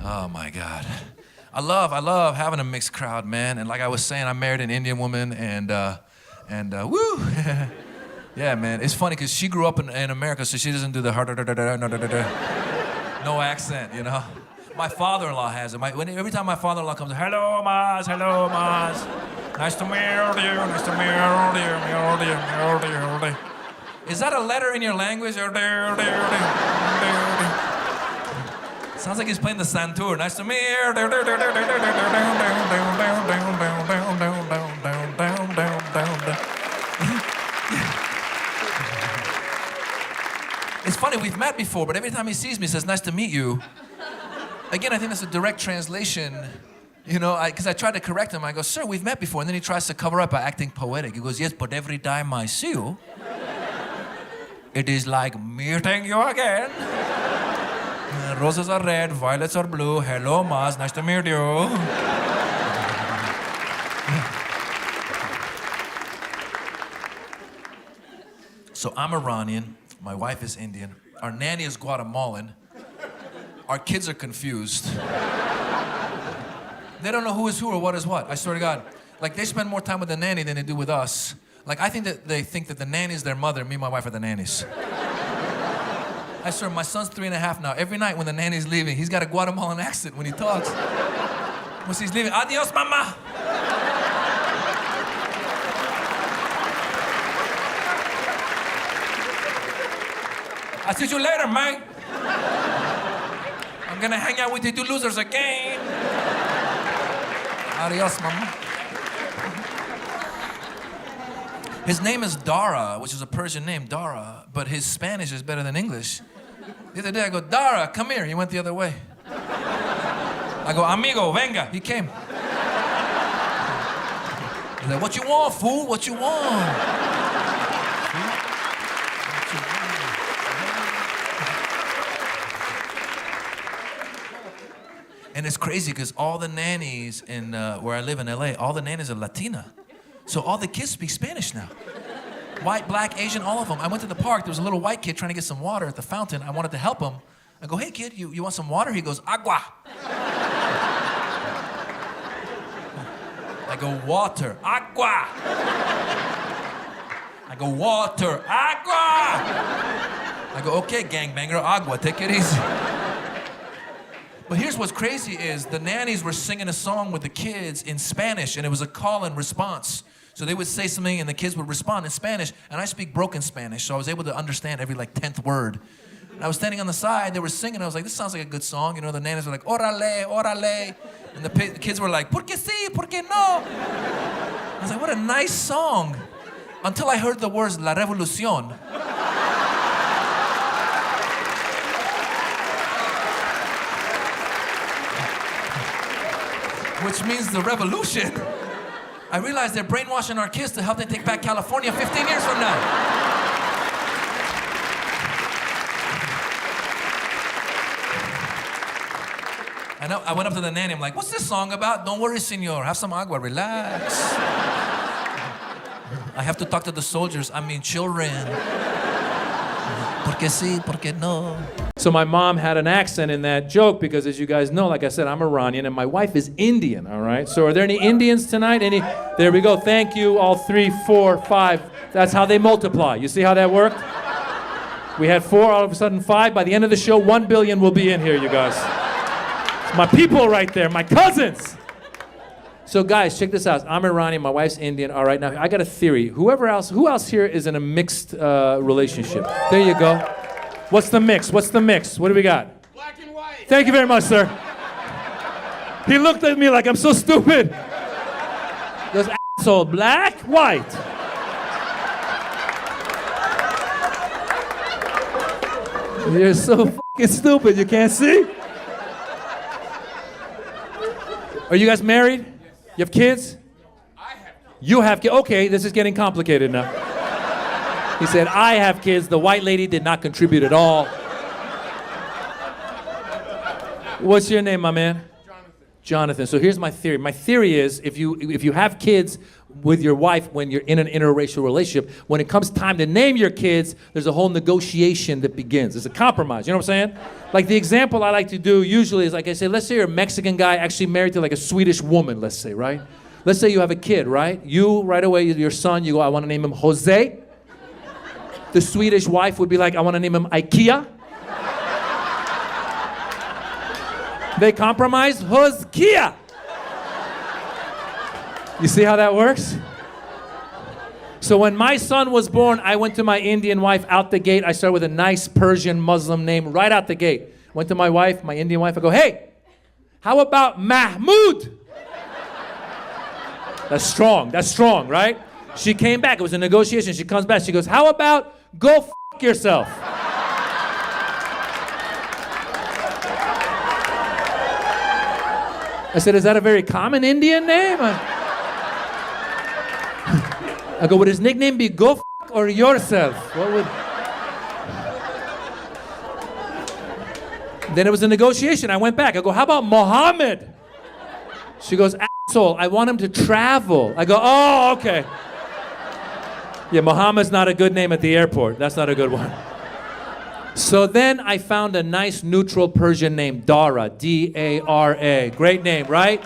Oh my God. I love having a mixed crowd, man. And like I was saying, I married an Indian woman and woo. Yeah, man. It's funny because she grew up in America, so she doesn't do the no accent, you know. My father-in-law has it. Every time my father-in-law comes, hello, Maz, hello, Maz. Nice to meet you, nice to meet you. Is that a letter in your language? Sounds like he's playing the santur. Nice to meet you. It's funny, we've met before, but every time he sees me, he says, nice to meet you. Again, I think that's a direct translation, you know, because I tried to correct him. I go, sir, we've met before. And then he tries to cover up by acting poetic. He goes, yes, but every time I see you, it is like meeting you again. Roses are red, violets are blue. Hello, Maz, nice to meet you. So I'm Iranian. My wife is Indian. Our nanny is Guatemalan. Our kids are confused. They don't know who is who or what is what. I swear to God. Like, they spend more time with the nanny than they do with us. Like, I think that they think that the nanny is their mother, me and my wife are the nannies. I swear, my son's 3.5 now. Every night when the nanny's leaving, he's got a Guatemalan accent when he talks. Once he's leaving, adios, mama. I'll see you later, man. I'm gonna hang out with you two losers again. Adios, mama. His name is Dara, which is a Persian name, Dara, but his Spanish is better than English. The other day I go, Dara, come here. He went the other way. I go, amigo, venga. He came. He's like, what you want, fool? What you want? And it's crazy because all the nannies in where I live in LA, all the nannies are Latina. So all the kids speak Spanish now. White, black, Asian, all of them. I went to the park, there was a little white kid trying to get some water at the fountain. I wanted to help him. I go, hey kid, you want some water? He goes, agua. I go, water, agua. I go, water, agua. I go, okay, gangbanger, agua, take it easy. But here's what's crazy is the nannies were singing a song with the kids in Spanish, and it was a call and response. So they would say something and the kids would respond in Spanish, and I speak broken Spanish, so I was able to understand every like 10th word. And I was standing on the side, they were singing, I was like, this sounds like a good song. You know, the nannies were like, órale, órale. And the kids were like, ¿por qué sí, por qué no? I was like, what a nice song. Until I heard the words, la revolución. Which means the revolution. I realized they're brainwashing our kids to help them take back California 15 years from now. And I went up to the nanny, I'm like, what's this song about? Don't worry, senor, have some agua, relax. I have to talk to the soldiers, I mean children. Porque sí, porque no. So my mom had an accent in that joke because, as you guys know, like I said, I'm Iranian and my wife is Indian, all right? So are there any Indians tonight? There we go. Thank you, all 3, 4, 5. That's how they multiply. You see how that worked? We had 4, all of a sudden 5. By the end of the show, 1 billion will be in here, you guys. It's my people right there, my cousins. So guys, check this out. I'm Iranian, my wife's Indian. All right, now I got a theory. Who else here is in a mixed relationship? There you go. What's the mix? What do we got? Black and white. Thank you very much, sir. He looked at me like I'm so stupid. He goes, asshole, black, white. You're so fucking stupid, you can't see? Are you guys married? Yes. You have kids? I have kids. You have kids. Okay, this is getting complicated now. He said, I have kids. The white lady did not contribute at all. What's your name, my man? Jonathan. Jonathan. So here's my theory. My theory is if you have kids with your wife when you're in an interracial relationship. When it comes time to name your kids, there's a whole negotiation that begins. It's a compromise, you know what I'm saying? Like the example I like to do usually is like I say, let's say you're a Mexican guy actually married to like a Swedish woman, let's say, right? Let's say you have a kid, right? You, right away, your son, you go, I want to name him Jose. The Swedish wife would be like, I want to name him IKEA. They compromise, Hoskia. You see how that works? So when my son was born, I went to my Indian wife out the gate. I started with a nice Persian Muslim name right out the gate. Went to my wife, my Indian wife, I go, hey, how about Mahmoud? That's strong, right? She came back, it was a negotiation. She comes back, she goes, how about go f*** yourself? I said, is that a very common Indian name? I go, would his nickname be Go F*** or Yourself? What would... Then it was a negotiation. I went back. I go, how about Mohammed? She goes, asshole, I want him to travel. I go, oh, okay. Yeah, Mohammed's not a good name at the airport. That's not a good one. So then I found a nice neutral Persian name, Dara, D-A-R-A. Great name, right?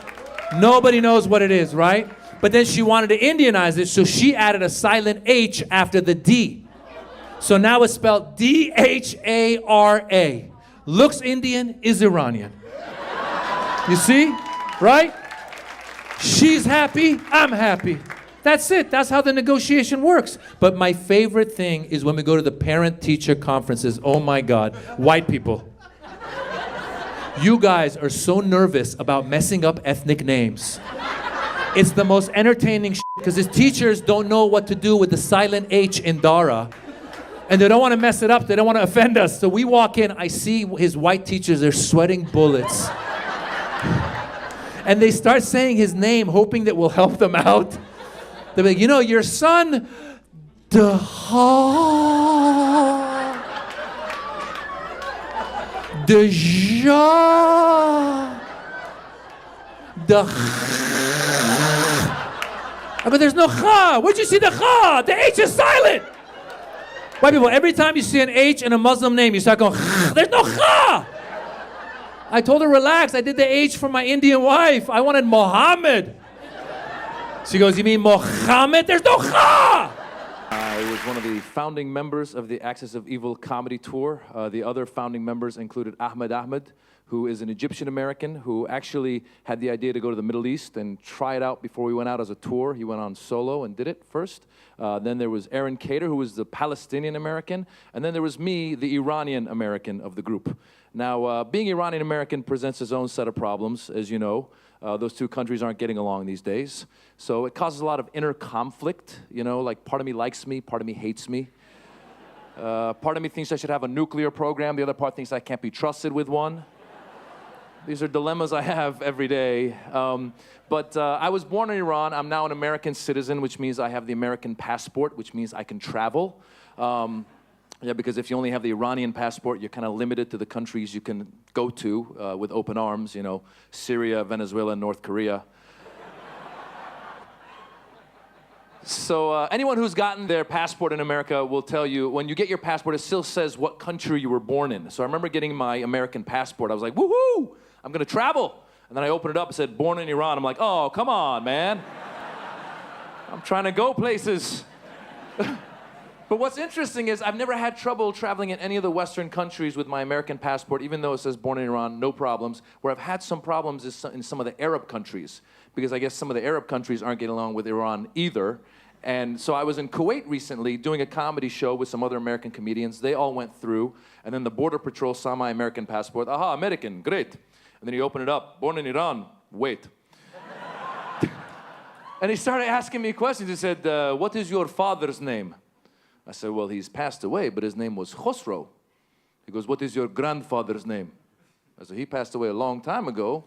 Nobody knows what it is, right? But then she wanted to Indianize it, so she added a silent H after the D. So now it's spelled D-H-A-R-A. Looks Indian, is Iranian. You see? Right? She's happy, I'm happy. That's it. That's how the negotiation works. But my favorite thing is when we go to the parent-teacher conferences. Oh my God, white people. You guys are so nervous about messing up ethnic names. It's the most entertaining shit because his teachers don't know what to do with the silent H in Dara. And they don't want to mess it up. They don't want to offend us. So we walk in, I see his white teachers, they're sweating bullets. And they start saying his name, hoping that we'll help them out. They're like, you know, your son, I go, there's no cha. Where'd you see the cha? The H is silent. White people, every time you see an H in a Muslim name, you start going, there's no cha. I told her, relax. I did the H for my Indian wife. I wanted Mohammed. She goes, you mean Mohammed? There's no cha! I was one of the founding members of the Axis of Evil comedy tour. The other founding members included Ahmed, who is an Egyptian American who actually had the idea to go to the Middle East and try it out before we went out as a tour. He went on solo and did it first. Then there was Aaron Cater, who was the Palestinian American. And then there was me, the Iranian American of the group. Now, being Iranian American presents its own set of problems, as you know. Those two countries aren't getting along these days. So it causes a lot of inner conflict, you know, like part of me likes me, part of me hates me. Part of me thinks I should have a nuclear program, the other part thinks I can't be trusted with one. These are dilemmas I have every day. But I was born in Iran. I'm now an American citizen, which means I have the American passport, which means I can travel. Yeah, because if you only have the Iranian passport, you're kind of limited to the countries you can go to with open arms, you know, Syria, Venezuela, North Korea. So anyone who's gotten their passport in America will tell you, when you get your passport, it still says what country you were born in. So I remember getting my American passport. I was like, woohoo, I'm going to travel. And then I opened it up, it said, born in Iran. I'm like, oh, come on, man. I'm trying to go places. But what's interesting is I've never had trouble traveling in any of the Western countries with my American passport, even though it says born in Iran, no problems. Where I've had some problems is in some of the Arab countries, because I guess some of the Arab countries aren't getting along with Iran either. And so I was in Kuwait recently doing a comedy show with some other American comedians. They all went through, and then the Border Patrol saw my American passport. Aha, American, great. And then he opened it up, born in Iran, wait. And he started asking me questions. He said, what is your father's name? I said, well, he's passed away, but his name was Khosrow. He goes, what is your grandfather's name? I said, he passed away a long time ago.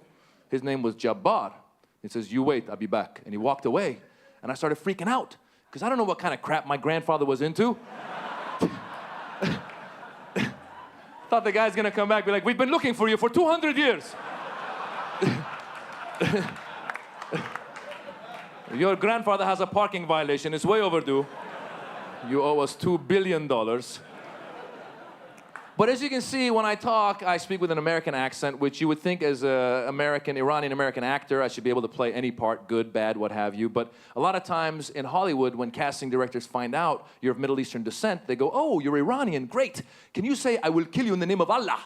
His name was Jabbar. He says, you wait, I'll be back. And he walked away, and I started freaking out, because I don't know what kind of crap my grandfather was into. Thought the guy's gonna come back and be like, we've been looking for you for 200 years. Your grandfather has a parking violation. It's way overdue. You owe us $2 billion. But as you can see, when I talk, I speak with an American accent, which you would think as an Iranian-American actor, I should be able to play any part, good, bad, what have you. But a lot of times in Hollywood, when casting directors find out you're of Middle Eastern descent, they go, oh, you're Iranian, great. Can you say, I will kill you in the name of Allah?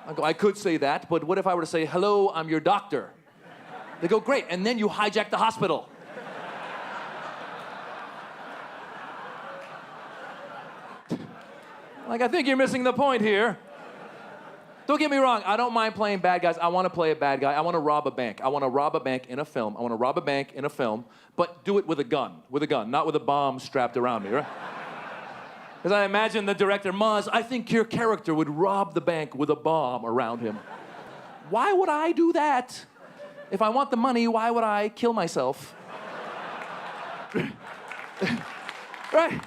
I go, I could say that, but what if I were to say, hello, I'm your doctor? They go, great, and then you hijack the hospital. Like, I think you're missing the point here. Don't get me wrong, I don't mind playing bad guys. I want to play a bad guy. I want to rob a bank. I want to rob a bank in a film. I want to rob a bank in a film, but do it with a gun, not with a bomb strapped around me, right? Because I imagine the director, Maz, I think your character would rob the bank with a bomb around him. Why would I do that? If I want the money, why would I kill myself? Right?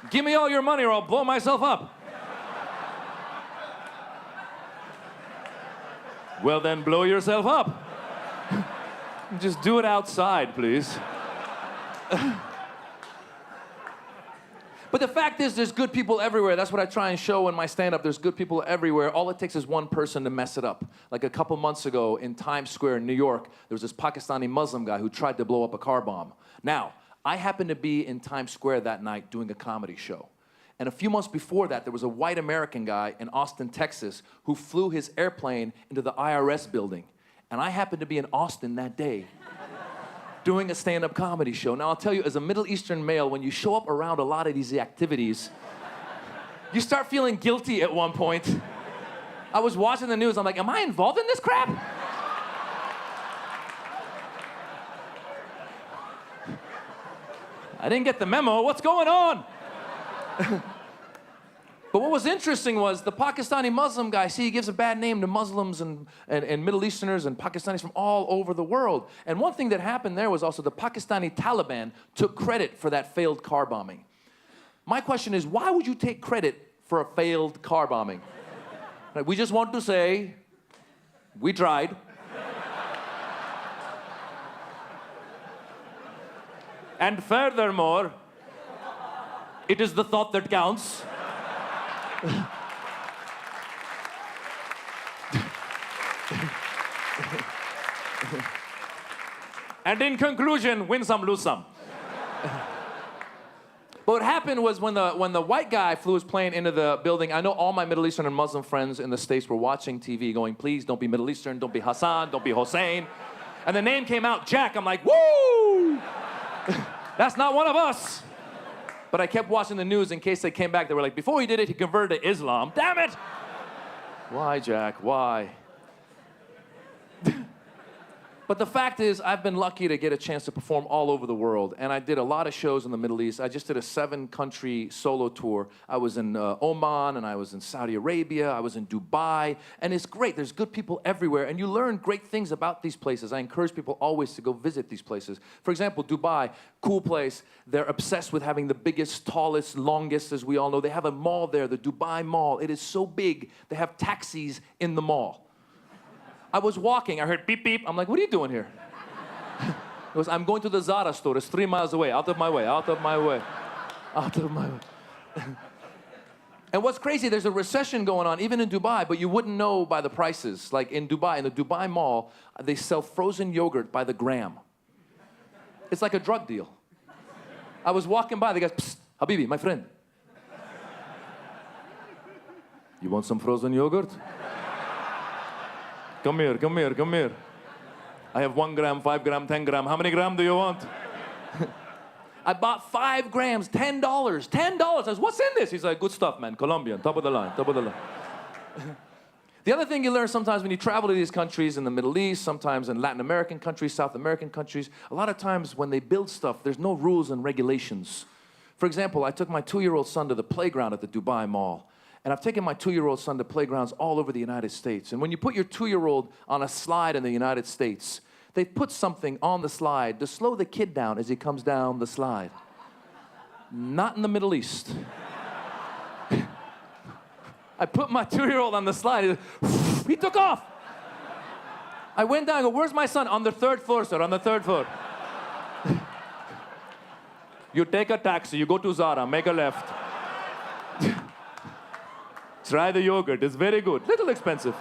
Give me all your money or I'll blow myself up. Well, then blow yourself up. Just do it outside, please. But the fact is, there's good people everywhere. That's what I try and show in my stand-up. There's good people everywhere. All it takes is one person to mess it up. Like a couple months ago in Times Square in New York, there was this Pakistani Muslim guy who tried to blow up a car bomb. Now, I happened to be in Times Square that night doing a comedy show. And a few months before that, there was a white American guy in Austin, Texas, who flew his airplane into the IRS building. And I happened to be in Austin that day doing a stand-up comedy show. Now, I'll tell you, as a Middle Eastern male, when you show up around a lot of these activities, you start feeling guilty at one point. I was watching the news, I'm like, am I involved in this crap? I didn't get the memo. What's going on? But what was interesting was the Pakistani Muslim guy, see, he gives a bad name to Muslims and Middle Easterners and Pakistanis from all over the world. And one thing that happened there was also the Pakistani Taliban took credit for that failed car bombing. My question is, why would you take credit for a failed car bombing? Like, we just want to say, we tried. And furthermore, it is the thought that counts. And in conclusion, win some, lose some. But what happened was when the white guy flew his plane into the building, I know all my Middle Eastern and Muslim friends in the States were watching TV going, please don't be Middle Eastern, don't be Hassan, don't be Hossein. And the name came out, Jack. I'm like, woo! That's not one of us. But I kept watching the news in case they came back. They were like, before he did it, he converted to Islam. Damn it! Why, Jack? Why? But the fact is, I've been lucky to get a chance to perform all over the world. And I did a lot of shows in the Middle East. I just did a 7-country solo tour. I was in Oman, and I was in Saudi Arabia. I was in Dubai. And it's great. There's good people everywhere. And you learn great things about these places. I encourage people always to go visit these places. For example, Dubai, cool place. They're obsessed with having the biggest, tallest, longest, as we all know. They have a mall there, the Dubai Mall. It is so big, they have taxis in the mall. I was walking, I heard beep, beep. I'm like, what are you doing here? It was, I'm going to the Zara store. It's 3 miles away. Out of my way, out of my way, out of my way. And what's crazy, there's a recession going on, even in Dubai, but you wouldn't know by the prices. Like in Dubai, in the Dubai Mall, they sell frozen yogurt by the gram. It's like a drug deal. I was walking by, the guy, psst, Habibi, my friend. You want some frozen yogurt? Come here, come here, come here. I have 1 gram, 5 gram, 10 gram. How many gram do you want? I bought 5 grams, $10. $10. I said, what's in this? He's like, good stuff, man. Colombian, top of the line, top of the line. The other thing you learn sometimes when you travel to these countries in the Middle East, sometimes in Latin American countries, South American countries, a lot of times when they build stuff, there's no rules and regulations. For example, I took my 2-year-old son to the playground at the Dubai Mall. And I've taken my 2-year-old son to playgrounds all over the United States. And when you put your 2-year-old on a slide in the United States, they put something on the slide to slow the kid down as he comes down the slide. Not in the Middle East. I put my 2-year-old on the slide, he took off. I went down, I go, where's my son? On the 3rd floor, sir, on the 3rd floor. You take a taxi, you go to Zara, make a left. Try the yogurt, it's very good. Little expensive.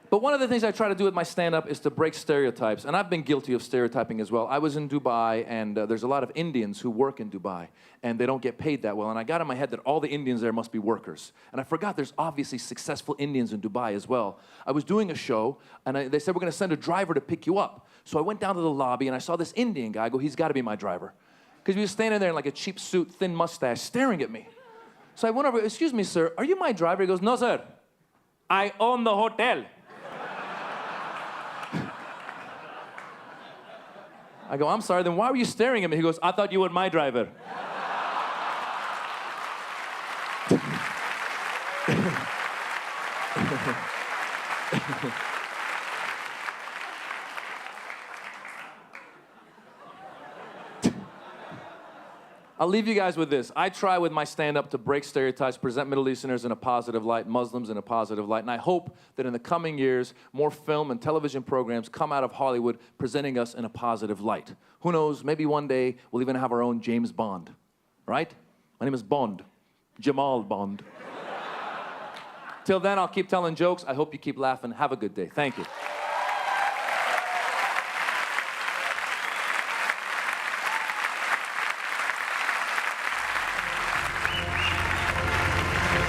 But one of the things I try to do with my stand-up is to break stereotypes, and I've been guilty of stereotyping as well. I was in Dubai, and there's a lot of Indians who work in Dubai, and they don't get paid that well, and I got in my head that all the Indians there must be workers. And I forgot there's obviously successful Indians in Dubai as well. I was doing a show, and they said, we're gonna send a driver to pick you up. So I went down to the lobby, and I saw this Indian guy. I go, he's gotta be my driver. Because he was standing there in like a cheap suit, thin mustache, staring at me. So I went over, excuse me, sir, are you my driver? He goes, no, sir, I own the hotel. I go, I'm sorry, then why were you staring at me? He goes, I thought you were my driver. I'll leave you guys with this. I try with my stand-up to break stereotypes, present Middle Easterners in a positive light, Muslims in a positive light, and I hope that in the coming years, more film and television programs come out of Hollywood presenting us in a positive light. Who knows, maybe one day we'll even have our own James Bond, right? My name is Bond, Jamal Bond. Till then, I'll keep telling jokes. I hope you keep laughing. Have a good day. Thank you.